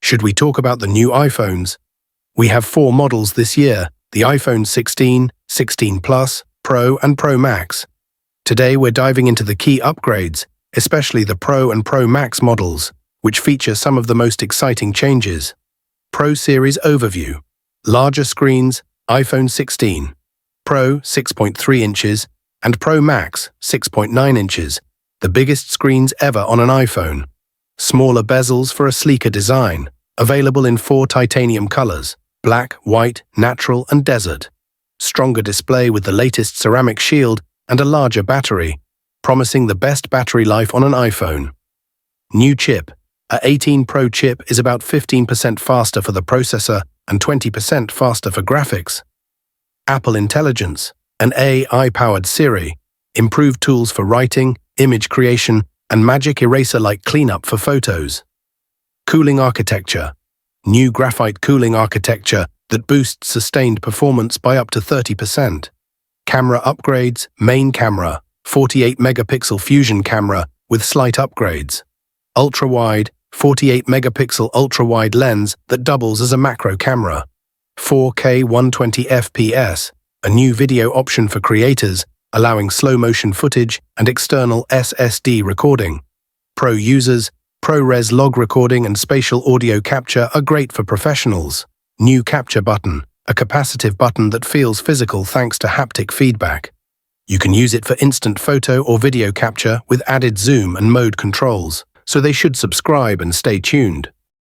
Should we talk about the new iPhones? We have 4 models this year, the iPhone 16, 16 Plus, Pro and Pro Max. Today we're diving into the key upgrades, especially the Pro and Pro Max models, which feature some of the most exciting changes. Pro Series Overview. Larger screens, iPhone 16. Pro 6.3 inches and Pro Max 6.9 inches, the biggest screens ever on an iPhone. Smaller bezels for a sleeker design, available in 4 titanium colors, black, white, natural and desert. Stronger display with the latest ceramic shield and a larger battery, promising the best battery life on an iPhone. New chip. A18 Pro chip is about 15% faster for the processor and 20% faster for graphics. Apple Intelligence. An AI-powered Siri. Improved tools for writing, image creation, and magic eraser-like cleanup for photos. Cooling architecture. New graphite cooling architecture that boosts sustained performance by up to 30%. Camera upgrades. Main camera. 48-megapixel fusion camera with slight upgrades. Ultra-wide. 48-megapixel ultra-wide lens that doubles as a macro camera. 4K 120 FPS. A new video option for creators, allowing slow-motion footage and external SSD recording. Pro users, ProRes log recording and spatial audio capture are great for professionals. New capture button, a capacitive button that feels physical thanks to haptic feedback. You can use it for instant photo or video capture with added zoom and mode controls, so they should subscribe and stay tuned.